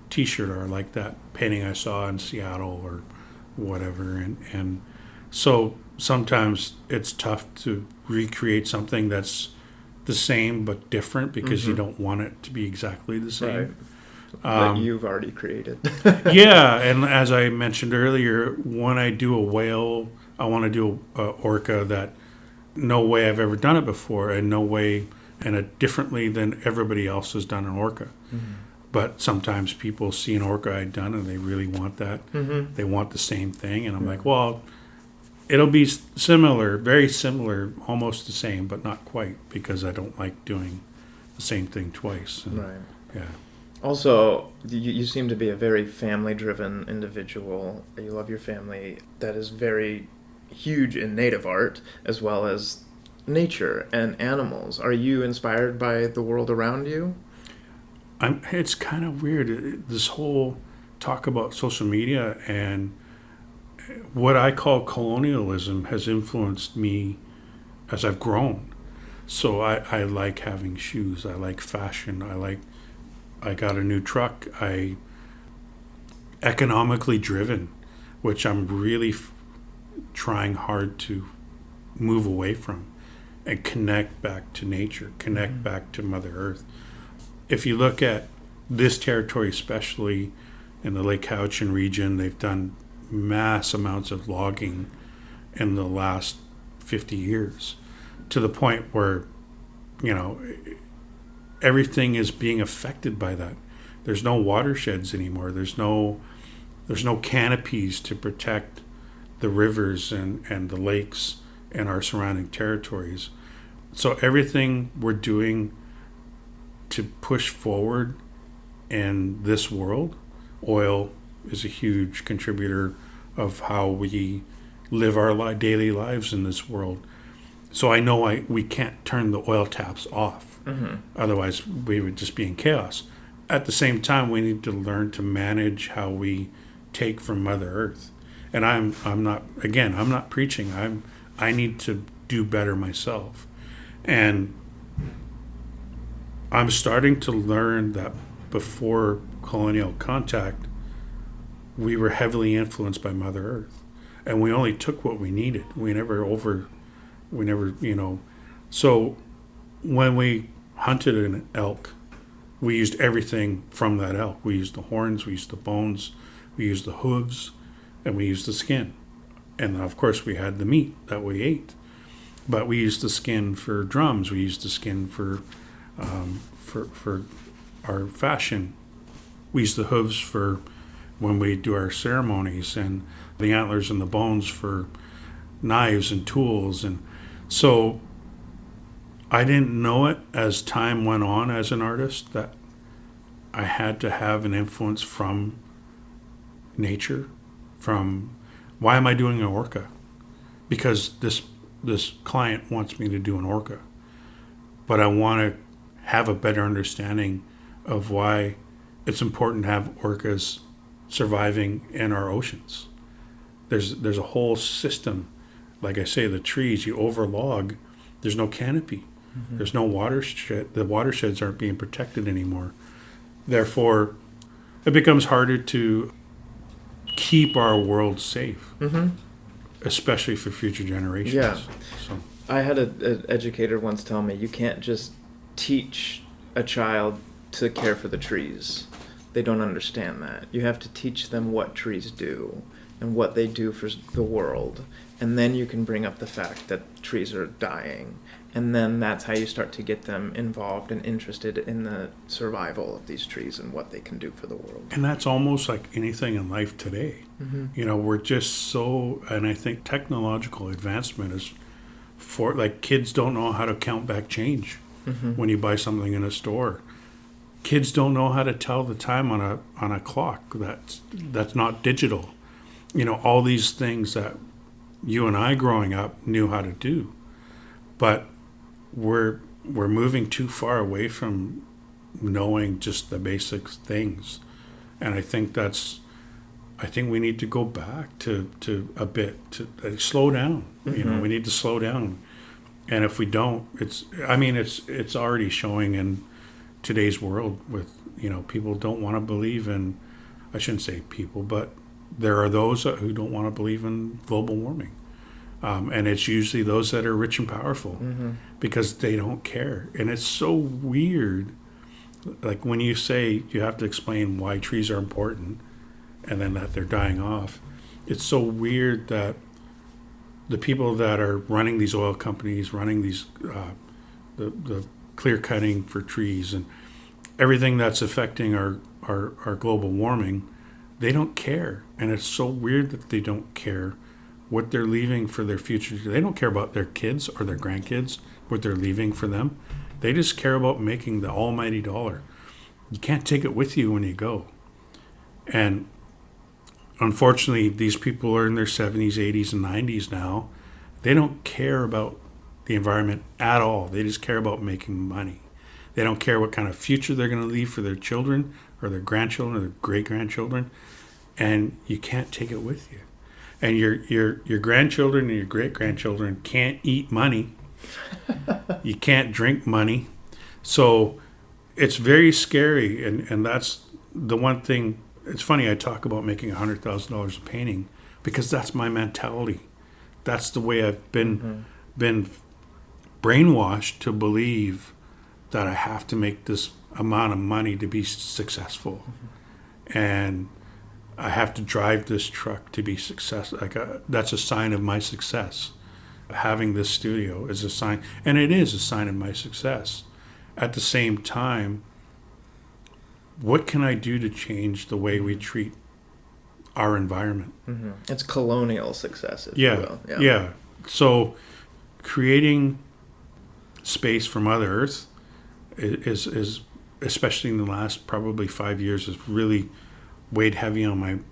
T-shirt, or like that painting I saw in Seattle, or whatever, and so sometimes it's tough to recreate something that's the same but different, because you don't want it to be exactly the same. That you've already created. Yeah, and as I mentioned earlier, when I do a whale, I want to do a orca that no way I've ever done it before, and no way, and differently than everybody else has done an orca. Mm-hmm. But sometimes people see an orca I've done and they really want that. Mm-hmm. They want the same thing, and I'm like, well, it'll be similar, very similar, almost the same, but not quite, because I don't like doing the same thing twice. And, right. Yeah. Also, you seem to be a very family-driven individual. You love your family. That is very huge in native art, as well as nature and animals. Are you inspired by the world around you? It's kind of weird, this whole talk about social media and what I call colonialism has influenced me as I've grown. So I like having shoes. I like fashion. I got a new truck. I economically driven, which I'm really trying hard to move away from and connect back to nature, connect back to Mother Earth. If you look at this territory, especially in the Lake Hayqwtun region, they've done mass amounts of logging in the last 50 years to the point where, everything is being affected by that. There's no watersheds anymore. There's no canopies to protect the rivers and the lakes and our surrounding territories. So everything we're doing to push forward in this world, oil is a huge contributor of how we live our daily lives in this world. So I know we can't turn the oil taps off. Otherwise, we would just be in chaos. At the same time, we need to learn to manage how we take from Mother Earth. And I'm not preaching. I need to do better myself. And I'm starting to learn that before colonial contact, we were heavily influenced by Mother Earth. And we only took what we needed. So when we hunted an elk, we used everything from that elk. We used the horns, we used the bones, we used the hooves, and we used the skin. And of course we had the meat that we ate. But we used the skin for drums, we used the skin for our fashion. We used the hooves for when we do our ceremonies, and the antlers and the bones for knives and tools. And so I didn't know it as time went on as an artist that I had to have an influence from nature, from why am I doing an orca? Because this client wants me to do an orca. But I want to have a better understanding of why it's important to have orcas surviving in our oceans. There's a whole system. Like I say, the trees, you overlog, there's no canopy. There's no watershed. The watersheds aren't being protected anymore. Therefore, it becomes harder to keep our world safe, especially for future generations. Yeah. So. I had an educator once tell me, you can't just teach a child to care for the trees. They don't understand that. You have to teach them what trees do and what they do for the world. And then you can bring up the fact that trees are dying. And then that's how you start to get them involved and interested in the survival of these trees and what they can do for the world. And that's almost like anything in life today. We're just so, and I think technological advancement is kids don't know how to count back change when you buy something in a store. Kids don't know how to tell the time on a clock that's not digital. All these things that you and I growing up knew how to do. But we're moving too far away from knowing just the basic things. And I think we need to go back to a bit, to slow down. We need to slow down. And if we don't, it's already showing in today's world with, people don't want to believe in, I shouldn't say people, but there are those who don't want to believe in global warming. And it's usually those that are rich and powerful because they don't care. And it's so weird. Like when you say you have to explain why trees are important and then that they're dying off, it's so weird that the people that are running these oil companies, running these, the clear cutting for trees and everything that's affecting our global warming, they don't care. And it's so weird that they don't care what they're leaving for their future. They don't care about their kids or their grandkids, what they're leaving for them. They just care about making the almighty dollar. You can't take it with you when you go. And unfortunately, these people are in their 70s, 80s, and 90s now. They don't care about the environment at all. They just care about making money. They don't care what kind of future they're going to leave for their children or their grandchildren or their great-grandchildren. And you can't take it with you. And your grandchildren and your great-grandchildren can't eat money You can't drink money. So it's very scary. And that's the one thing. It's funny, I talk about making $100,000 a painting because that's my mentality. That's the way I've been brainwashed to believe that I have to make this amount of money to be successful. And I have to drive this truck to be successful. That's a sign of my success. Having this studio is a sign, and it is a sign of my success. At the same time, what can I do to change the way we treat our environment? Mm-hmm. It's colonial success, if you will. Yeah. So creating space for Mother Earth is especially in the last probably 5 years, has really weighed heavy on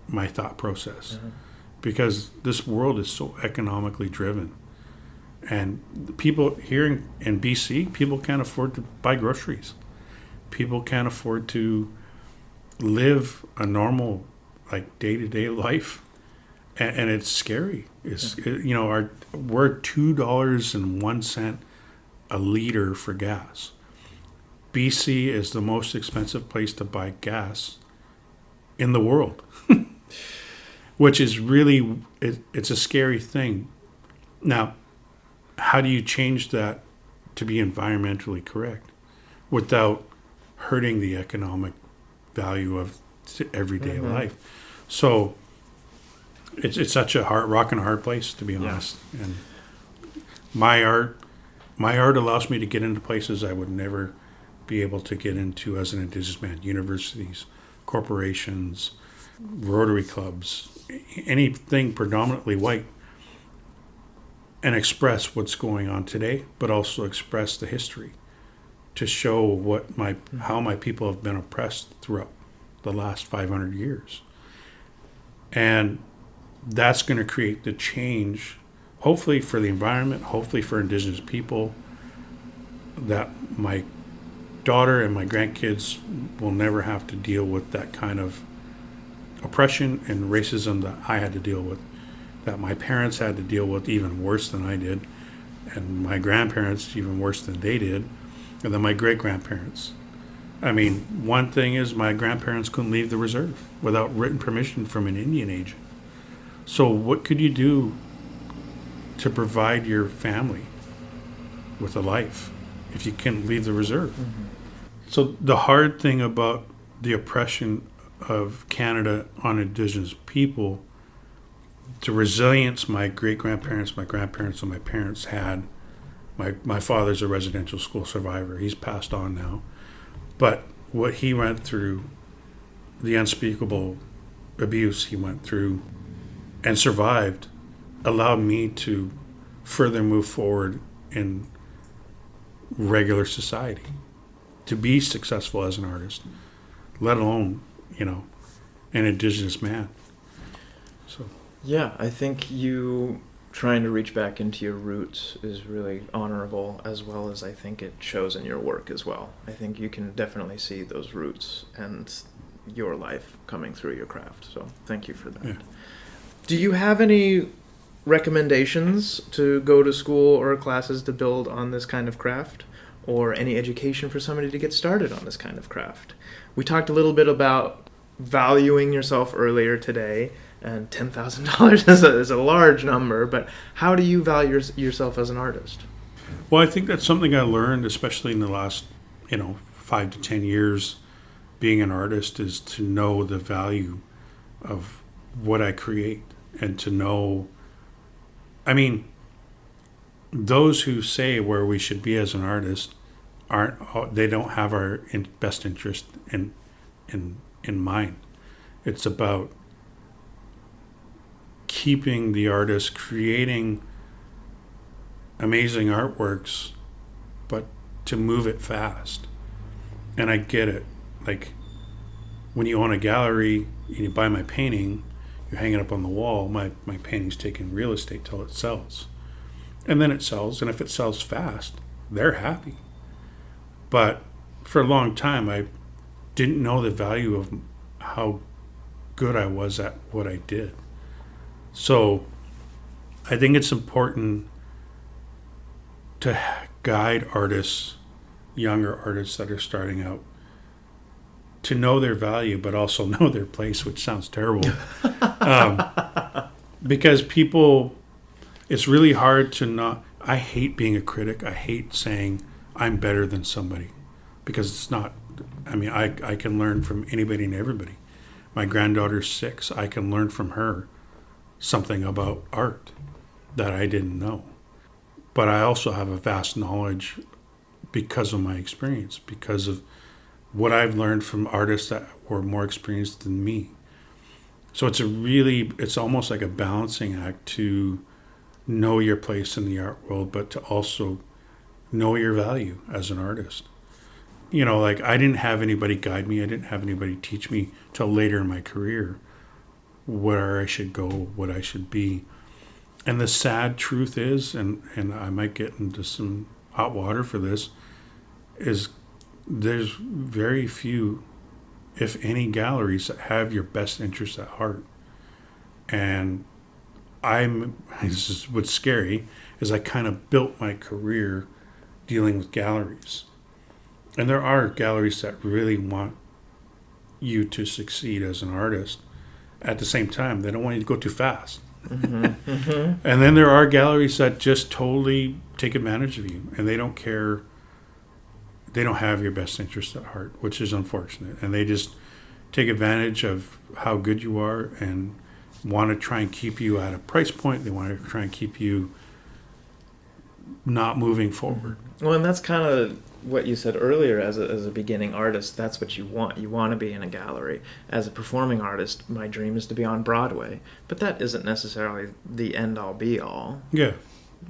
my thought process. Mm-hmm. Because this world is so economically driven. And the people here in BC, people can't afford to buy groceries. People can't afford to live a normal, like, day-to-day life. And it's scary. We're $2.01 a liter for gas. BC is the most expensive place to buy gas in the world. Which is really, it's a scary thing. Now, how do you change that to be environmentally correct without hurting the economic value of everyday life? So it's such a rock and hard place, to be honest. And my art allows me to get into places I would never be able to get into as an Indigenous man. Universities, corporations, Rotary clubs, anything predominantly white, and express what's going on today, but also express the history to show how my people have been oppressed throughout the last 500 years. And that's going to create the change, hopefully for the environment, hopefully for Indigenous people, that my daughter and my grandkids will never have to deal with that kind of oppression and racism that I had to deal with, that my parents had to deal with even worse than I did, and my grandparents even worse than they did, and then my great-grandparents. I mean, one thing is my grandparents couldn't leave the reserve without written permission from an Indian agent. So what could you do to provide your family with a life if you can't leave the reserve? Mm-hmm. So the hard thing about the oppression of Canada on Indigenous people, the resilience my great-grandparents, my grandparents, and my parents had. My father's a residential school survivor. He's passed on now. But what he went through, the unspeakable abuse he went through and survived, allowed me to further move forward in regular society, to be successful as an artist, let alone, an Indigenous man. So yeah, I think you trying to reach back into your roots is really honorable, as well as I think it shows in your work as well. I think you can definitely see those roots and your life coming through your craft. So thank you for that. Yeah. Do you have any recommendations to go to school or classes to build on this kind of craft, or any education for somebody to get started on this kind of craft? We talked a little bit about valuing yourself earlier today, and $10,000 is a large number, but how do you value yourself as an artist? Well, I think that's something I learned, especially in the last, 5 to 10 years being an artist, is to know the value of what I create, and to know, those who say where we should be as an artist they don't have our best interest in mind. It's about keeping the artist creating amazing artworks, but to move it fast. And I get it. Like, when you own a gallery and you buy my painting, you hang it up on the wall, my painting's taking real estate till it sells. And then it sells, and if it sells fast, they're happy. But for a long time, I didn't know the value of how good I was at what I did. So I think it's important to guide artists, younger artists that are starting out, to know their value, but also know their place, which sounds terrible. Because people, it's really hard to not, I hate being a critic. I hate saying I'm better than somebody, because it's not, I mean, I can learn from anybody and everybody. My granddaughter's 6. I can learn from her something about art that I didn't know. But I also have a vast knowledge because of my experience, because of what I've learned from artists that were more experienced than me. So it's almost like a balancing act to know your place in the art world, but to also know your value as an artist. Like, I didn't have anybody guide me. I didn't have anybody teach me till later in my career where I should go, what I should be. And the sad truth is, and I might get into some hot water for this, is there's very few, if any, galleries that have your best interests at heart. And this is what's scary, is I kind of built my career dealing with galleries. And there are galleries that really want you to succeed as an artist. At the same time, they don't want you to go too fast. Mm-hmm. Mm-hmm. And then there are galleries that just totally take advantage of you, and they don't care. They don't have your best interest at heart, which is unfortunate. And they just take advantage of how good you are and want to try and keep you at a price point. They want to try and keep you not moving forward. Well, and that's kind of what you said earlier. As a beginning artist, that's what you want. You want to be in a gallery. As a performing artist, my dream is to be on Broadway. But that isn't necessarily the end-all, be-all. Yeah.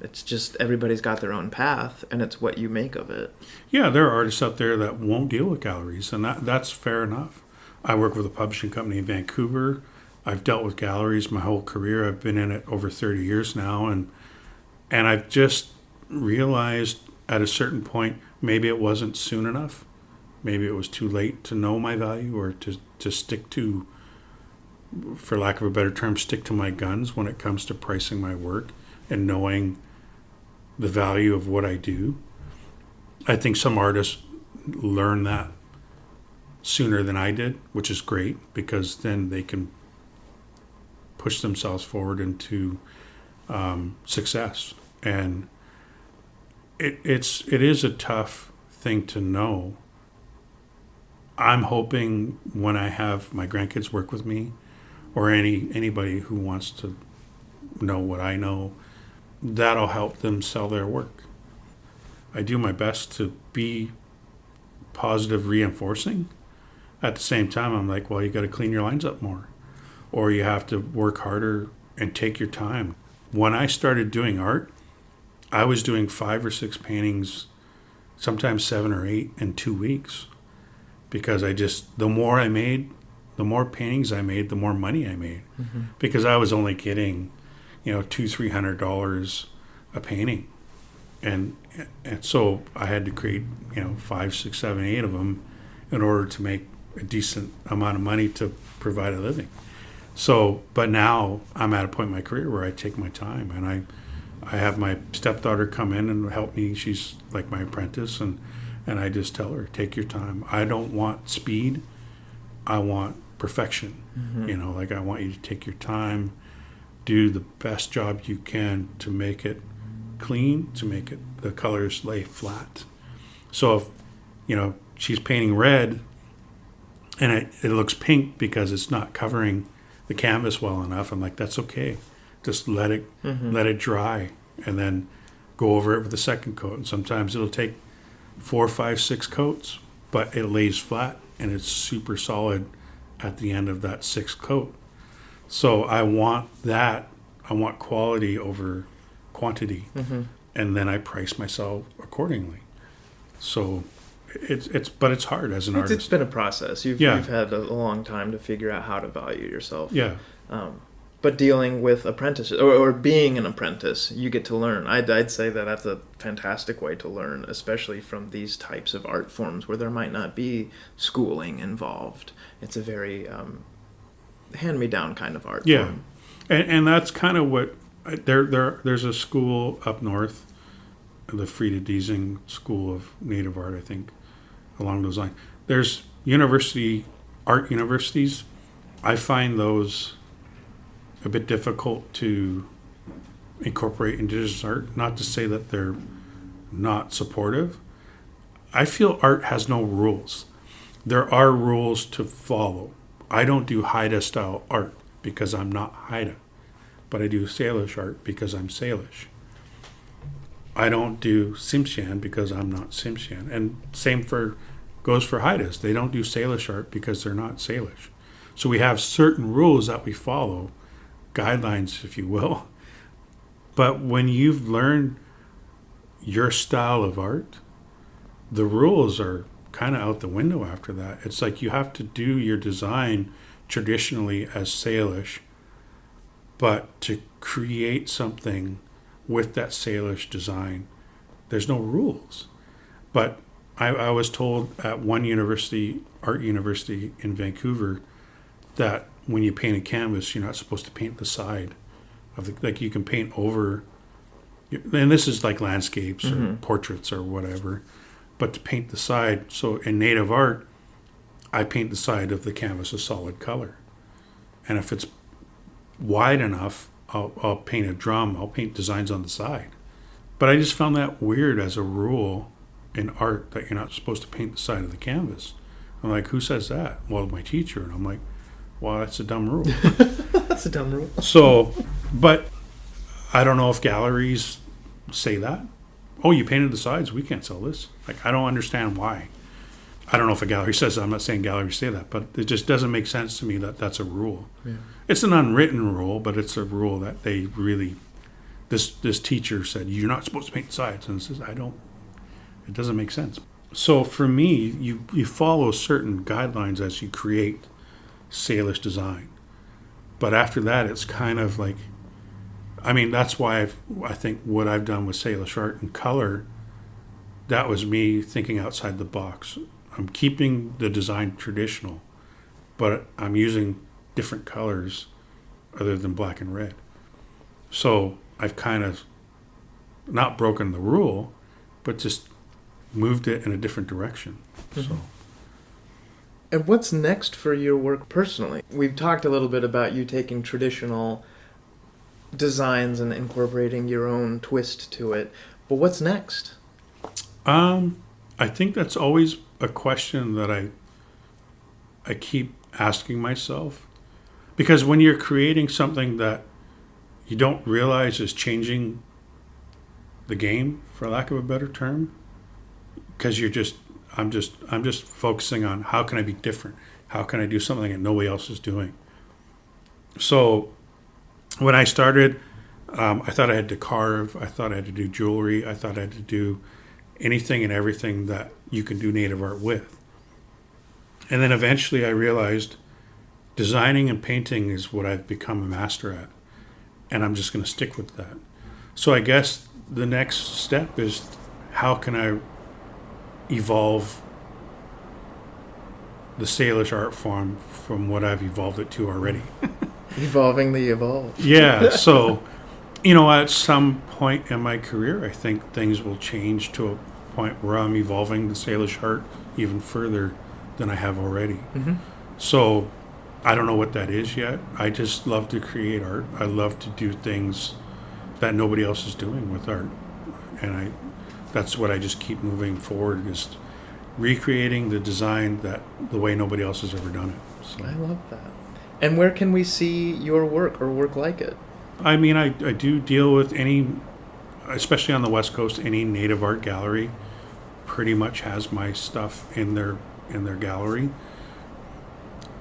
It's just everybody's got their own path, and it's what you make of it. Yeah, there are artists out there that won't deal with galleries, and that's fair enough. I work with a publishing company in Vancouver. I've dealt with galleries my whole career. I've been in it over 30 years now, and I've just realized at a certain point, maybe it wasn't soon enough. Maybe it was too late to know my value, or to stick to, for lack of a better term, stick to my guns when it comes to pricing my work and knowing the value of what I do. I think some artists learn that sooner than I did, which is great, because then they can push themselves forward into success. And it is a tough thing to know. I'm hoping when I have my grandkids work with me, or anybody who wants to know what I know, that'll help them sell their work. I do my best to be positive reinforcing. At the same time, I'm like, well, you got to clean your lines up more, or you have to work harder and take your time. When I started doing art, I was doing 5 or 6 paintings, sometimes 7 or 8 in 2 weeks, because the more I made, the more paintings I made, the more money I made, mm-hmm. because I was only getting, $200-$300 a painting, and so I had to create 5, 6, 7, 8 of them in order to make a decent amount of money to provide a living. So, but now I'm at a point in my career where I take my time, and I have my stepdaughter come in and help me. She's like my apprentice, and I just tell her, take your time. I don't want speed. I want perfection. Mm-hmm. I want you to take your time, do the best job you can to make it clean, to make it the colors lay flat. So if she's painting red and it looks pink because it's not covering the canvas well enough, I'm like, that's okay. Just let it dry, and then go over it with a second coat. And sometimes it'll take 4, 5, 6 coats, but it lays flat and it's super solid at the end of that 6th coat. So I want that. I want quality over quantity, mm-hmm. and then I price myself accordingly. So but it's hard as an artist. It's been a process. You've had a long time to figure out how to value yourself. Yeah. But dealing with apprentices, or being an apprentice, you get to learn. I'd say that's a fantastic way to learn, especially from these types of art forms where there might not be schooling involved. It's a very hand-me-down kind of art form. And that's kind of what there's a school up north the Frida Diesing School of Native Art, I think, along those lines. There's art universities. I find those a bit difficult to incorporate Indigenous art. Not to say that they're not supportive. I feel art has no rules. There are rules to follow. I don't do Haida style art because I'm not Haida, but I do Salish art because I'm Salish. I don't do Tsimshian because I'm not Tsimshian. And same goes for Haidas. They don't do Salish art because they're not Salish. So we have certain rules that we follow, guidelines, if you will. But when you've learned your style of art, the rules are kind of out the window after that. It's like you have to do your design traditionally as Salish, but to create something with that Salish design, there's no rules. But I was told at one university, art university in Vancouver, that when you paint a canvas, you're not supposed to paint the side of the, like you can paint over, and this is like landscapes or portraits or whatever, but to paint the side. So in native art, I paint the side of the canvas a solid color. And if it's wide enough, I'll paint a drum, I'll paint designs on the side. But I just found that weird as a rule in art that you're not supposed to paint the side of the canvas. I'm like, who says that? Well, my teacher. And I'm like, well, that's a dumb rule. That's a dumb rule. So, but I don't know if galleries say that. Oh, you painted the sides, we can't sell this. Like, I don't understand why. I don't know if a gallery says that. I'm not saying galleries say that, but it just doesn't make sense to me that that's a rule. Yeah. It's an unwritten rule, but it's a rule that they really, this teacher said, you're not supposed to paint the sides. And it says, it doesn't make sense. So for me, you follow certain guidelines as you create Salish design. But after that, it's kind of like, I mean, that's why I think what I've done with Salish art and color, that was me thinking outside the box. I'm keeping the design traditional, but I'm using different colors other than black and red. So I've kind of not broken the rule, but just moved it in a different direction. Mm-hmm. So. And what's next for your work personally? We've talked a little bit about you taking traditional designs and incorporating your own twist to it, but what's next? I think that's always a question that I keep asking myself, because when you're creating something that you don't realize is changing the game, for lack of a better term, because I'm just focusing on how can I be different? How can I do something that nobody else is doing? So when I started, I thought I had to carve. I thought I had to do jewelry. I thought I had to do anything and everything that you can do native art with. And then eventually I realized designing and painting is what I've become a master at. And I'm just going to stick with that. So I guess the next step is how can I evolve the Salish art form from what I've evolved it to already. Evolving the evolved. Yeah, so, at some point in my career, I think things will change to a point where I'm evolving the Salish art even further than I have already. Mm-hmm. So, I don't know what that is yet. I just love to create art. I love to do things that nobody else is doing with art. And that's what I just keep moving forward, just recreating the design the way nobody else has ever done it. So. I love that. And where can we see your work or work like it? I mean, I do deal with any, especially on the West Coast, any native art gallery pretty much has my stuff in their gallery.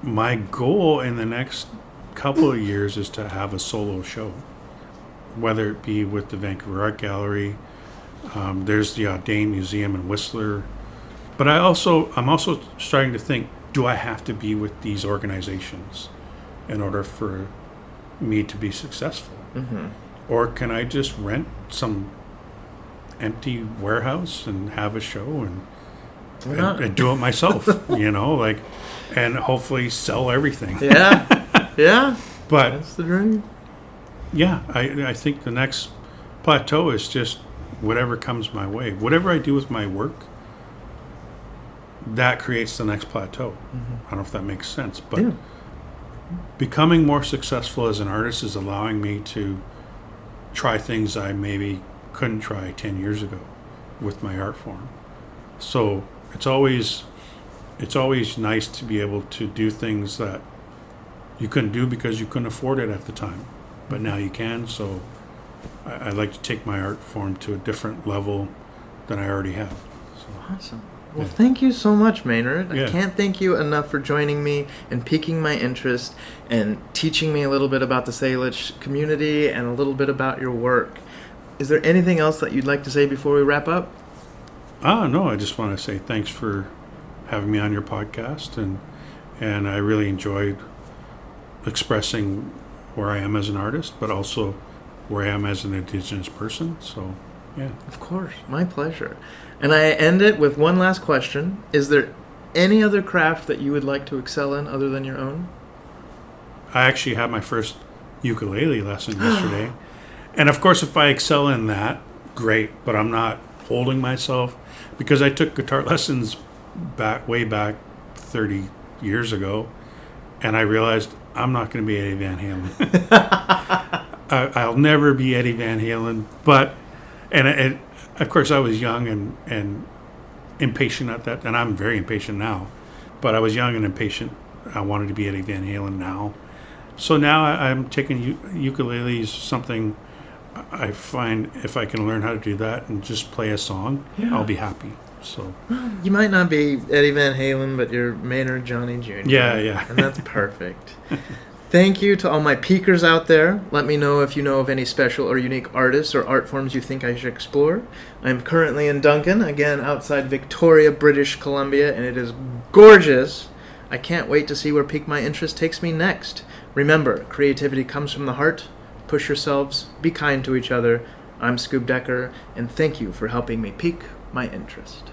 My goal in the next couple of years is to have a solo show, whether it be with the Vancouver Art Gallery. There's the Audain Museum in Whistler. But I'm also starting to think, do I have to be with these organizations in order for me to be successful? Mm-hmm. Or can I just rent some empty warehouse and have a show and do it myself, and hopefully sell everything. Yeah. But that's the dream. Yeah, I think the next plateau is just whatever comes my way. Whatever I do with my work, that creates the next plateau. I don't know if that makes sense, but Yeah. becoming more successful as an artist is allowing me to try things I maybe couldn't try 10 years ago with my art form. So it's always nice to be able to do things that you couldn't do because you couldn't afford it at the time, but now you can. So I like to take my art form to a different level than I already have. So, Awesome. Well, Yeah. thank you so much, Maynard. I Yeah. can't thank you enough for joining me and piquing my interest and teaching me a little bit about the Salish community and a little bit about your work. Is there anything else that you'd like to say before we wrap up? no, I just want to say thanks for having me on your podcast, and I really enjoyed expressing where I am as an artist, but also where I am as an Indigenous person. So, yeah. Of course, my pleasure. And I end it with one last question. Is there any other craft that you would like to excel in other than your own? I actually had my first ukulele lesson yesterday. And of course, if I excel in that, great, but I'm not holding myself because I took guitar lessons way back 30 years ago, and I realized I'm not going to be Eddie Van Halen. I'll never be Eddie Van Halen, but and of course I was young and impatient at that, and I'm very impatient now, but I was young and impatient. I wanted to be Eddie Van Halen now. So now I'm taking ukuleles, something I find if I can learn how to do that and just play a song, Yeah. I'll be happy. So You might not be Eddie Van Halen, but you're Maynard Johnny Jr. Yeah. And that's perfect. Thank you to all my peakers out there. Let me know if you know of any special or unique artists or art forms you think I should explore. I'm currently in Duncan, again outside Victoria, British Columbia, and it is gorgeous. I can't wait to see where Pique My Interest takes me next. Remember, creativity comes from the heart. Push yourselves. Be kind to each other. I'm Scoob Decker, and thank you for helping me pique my interest.